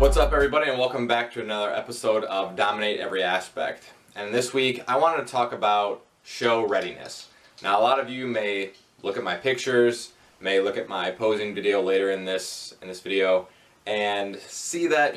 What's up, everybody, and welcome back to another episode of Dominate Every Aspect. And this week I wanted to talk about show readiness. Now, a lot of you may look at my pictures, may look at my posing video later in this video, and see that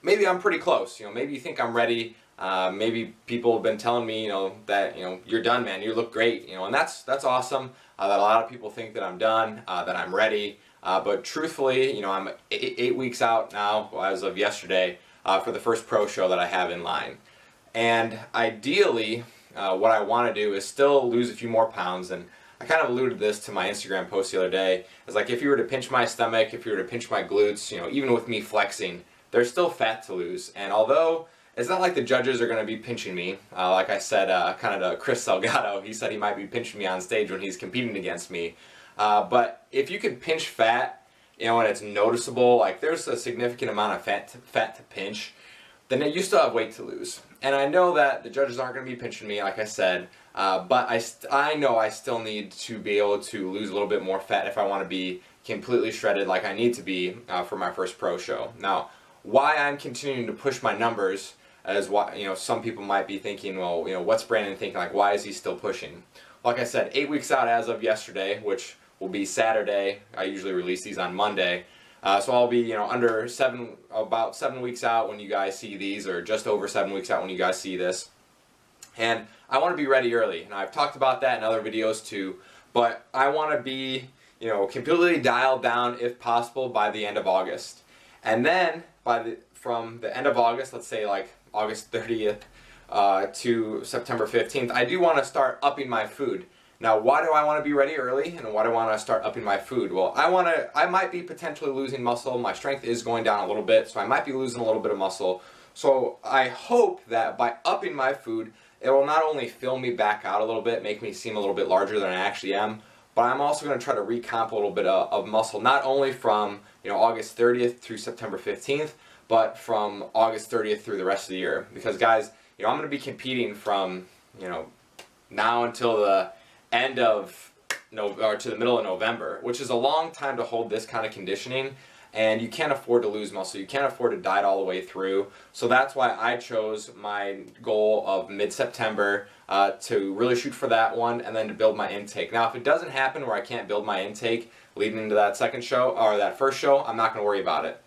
maybe I'm pretty close. Maybe you think I'm ready. Maybe people have been telling me that you're done, man. You look great. And that's awesome. That a lot of people think that I'm done, that I'm ready. But truthfully, I'm eight weeks out now, as of yesterday, for the first pro show that I have in line. And ideally, what I want to do is still lose a few more pounds. And I kind of alluded this to my Instagram post the other day. It's like if you were to pinch my stomach, if you were to pinch my glutes, even with me flexing, there's still fat to lose. And although it's not like the judges are going to be pinching me, like I said, kind of to Chris Salgado, he said he might be pinching me on stage when he's competing against me. But if you can pinch fat, and it's noticeable, like there's a significant amount of fat to pinch, then you still have weight to lose. And I know that the judges aren't going to be pinching me, like I said, but I know I still need to be able to lose a little bit more fat if I want to be completely shredded like I need to be for my first pro show. Now, why I'm continuing to push my numbers is why, some people might be thinking, well, what's Brandon thinking? Like, why is he still pushing? Like I said, 8 weeks out as of yesterday, which will be Saturday. I usually release these on Monday. So I'll be, about 7 weeks out when you guys see these, or just over 7 weeks out when you guys see this. And I want to be ready early. And I've talked about that in other videos too. But I want to be, completely dialed down if possible by the end of August. And then from the end of August, let's say like August 30th to September 15th, I do want to start upping my food. Now, why do I want to be ready early, and why do I want to start upping my food? Well, I might be potentially losing muscle. My strength is going down a little bit, so I might be losing a little bit of muscle. So I hope that by upping my food, it will not only fill me back out a little bit, make me seem a little bit larger than I actually am, but I'm also going to try to recomp a little bit of muscle, not only from August 30th through September 15th, but from August 30th through the rest of the year. Because guys, I'm going to be competing from now until the end of or to the middle of November, which is a long time to hold this kind of conditioning, and you can't afford to lose muscle. You can't afford to diet all the way through. So that's why I chose my goal of mid-September to really shoot for that one, and then to build my intake. Now, if it doesn't happen where I can't build my intake leading into that second show or that first show, I'm not going to worry about it.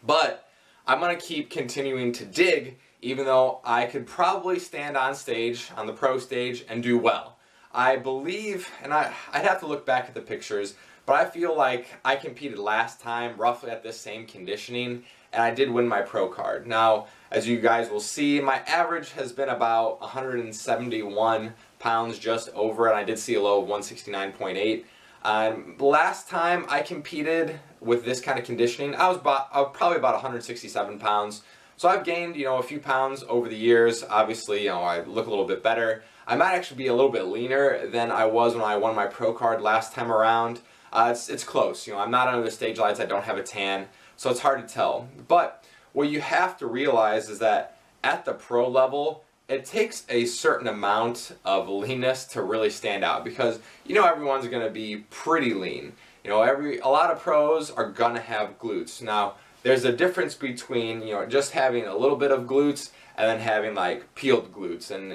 But I'm going to keep continuing to dig, even though I could probably stand on stage, on the pro stage, and do well. I believe, and I'd have to look back at the pictures, but I feel like I competed last time roughly at this same conditioning, and I did win my pro card. Now, as you guys will see, my average has been about 171 pounds, just over, and I did see a low of 169.8. Last time I competed with this kind of conditioning, I was probably about 167 pounds. So I've gained, a few pounds over the years. Obviously, I look a little bit better. I might actually be a little bit leaner than I was when I won my pro card last time around. It's close. I'm not under the stage lights. I don't have a tan, so it's hard to tell. But what you have to realize is that at the pro level, it takes a certain amount of leanness to really stand out, because everyone's going to be pretty lean. A lot of pros are going to have glutes. Now, there's a difference between just having a little bit of glutes and then having like peeled glutes, and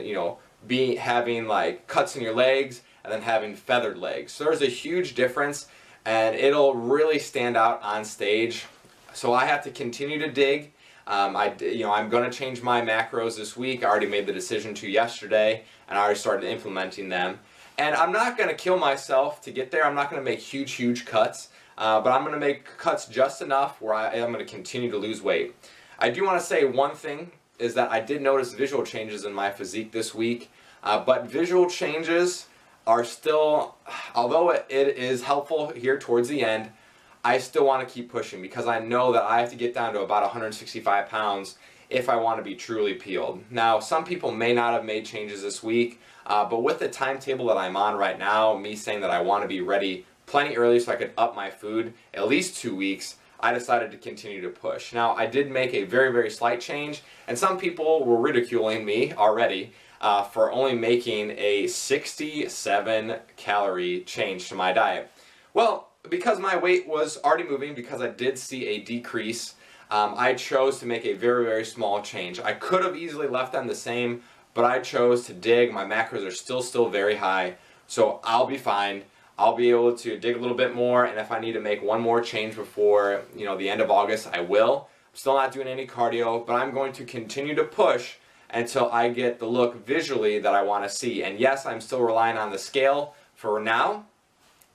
having like cuts in your legs and then having feathered legs. So there's a huge difference, and it'll really stand out on stage. So I have to continue to dig. I'm going to change my macros this week. I already made the decision to yesterday, and I already started implementing them. And I'm not going to kill myself to get there. I'm not going to make huge cuts, but I'm going to make cuts just enough where I am going to continue to lose weight. I do want to say one thing, is that I did notice visual changes in my physique this week, but visual changes are still, although it is helpful here towards the end, I still want to keep pushing, because I know that I have to get down to about 165 pounds if I want to be truly peeled. Now, some people may not have made changes this week, but with the timetable that I'm on right now, me saying that I want to be ready plenty early so I could up my food at least 2 weeks, I decided to continue to push. Now, I did make a very slight change, and some people were ridiculing me already for only making a 67 calorie change to my diet. Well, because my weight was already moving, because I did see a decrease I chose to make a very, very small change. I could have easily left them the same, but I chose to dig. My macros are still very high, so I'll be fine. I'll be able to dig a little bit more, and if I need to make one more change before, you know, the end of August, I will. I'm still not doing any cardio, but I'm going to continue to push until I get the look visually that I want to see. And yes, I'm still relying on the scale for now.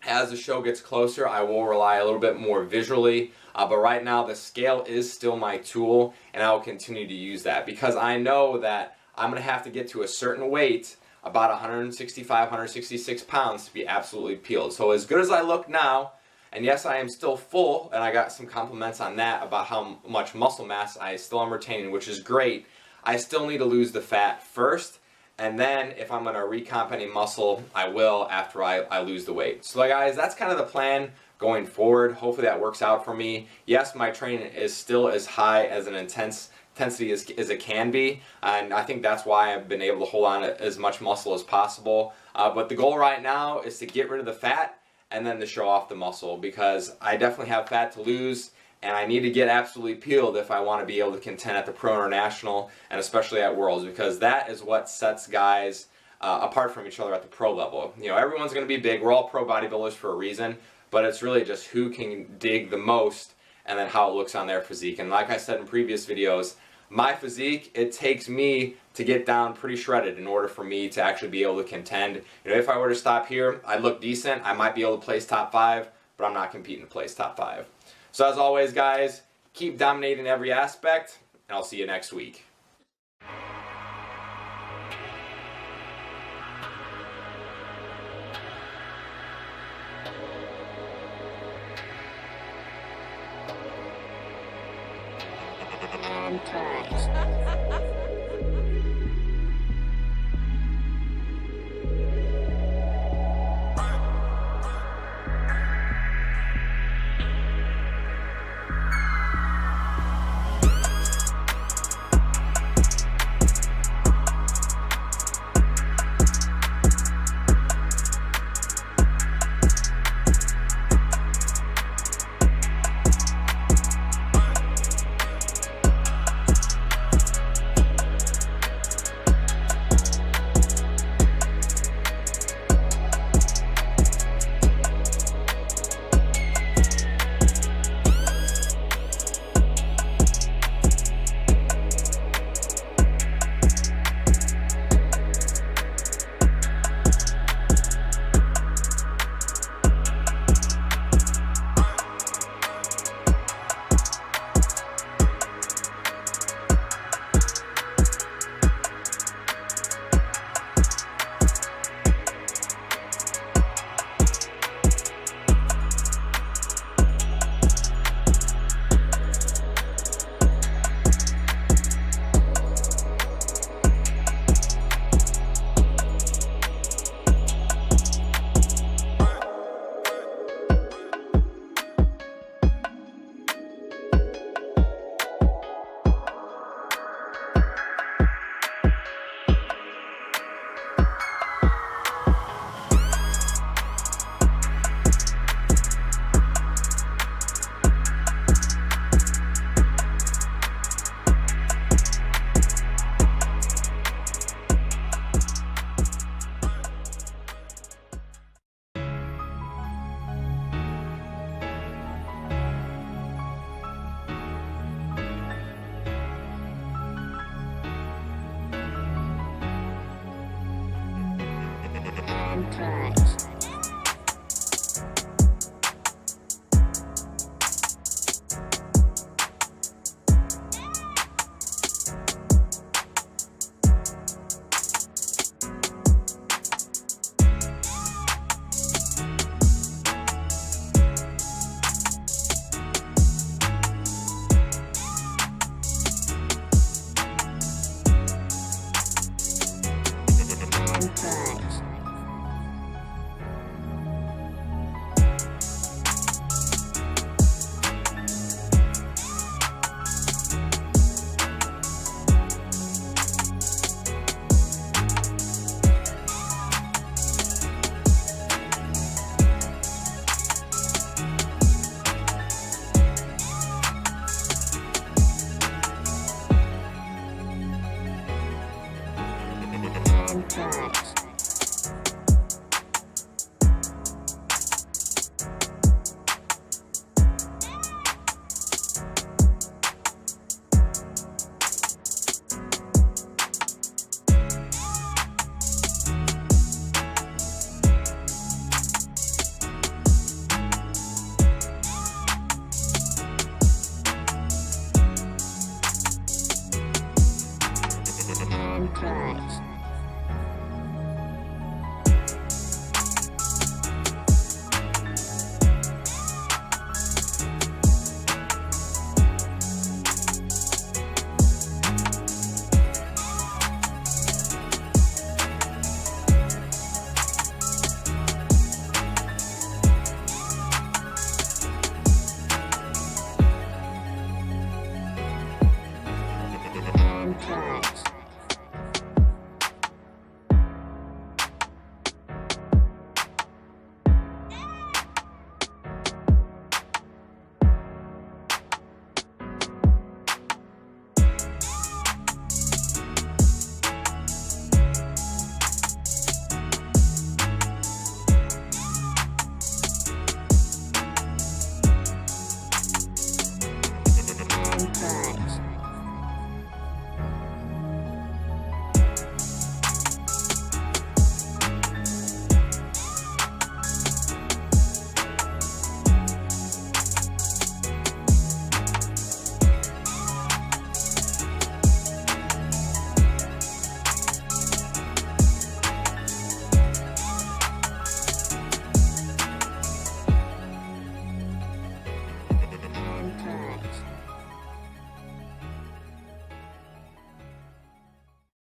As the show gets closer, I will rely a little bit more visually, but right now the scale is still my tool, and I will continue to use that because I know that I'm going to have to get to a certain weight, about 165, 166 pounds, to be absolutely peeled. So as good as I look now, and yes, I am still full, and I got some compliments on that about how much muscle mass I still am retaining, which is great. I still need to lose the fat first, and then if I'm going to recomp any muscle, I will after I lose the weight. So guys, that's kind of the plan going forward. Hopefully that works out for me. Yes, my training is still as high as an intensity as it can be, and I think that's why I've been able to hold on to as much muscle as possible. But the goal right now is to get rid of the fat and then to show off the muscle, because I definitely have fat to lose, and I need to get absolutely peeled if I want to be able to contend at the Pro International and especially at Worlds, because that is what sets guys apart from each other at the pro level. You know, everyone's going to be big. We're all pro bodybuilders for a reason, but it's really just who can dig the most and then how it looks on their physique. And like I said in previous videos, my physique, it takes me to get down pretty shredded in order for me to actually be able to contend. You know, if I were to stop here, I'd look decent. I might be able to place top 5, but I'm not competing to place top 5. So as always, guys, keep dominating every aspect, and I'll see you next week. and pride.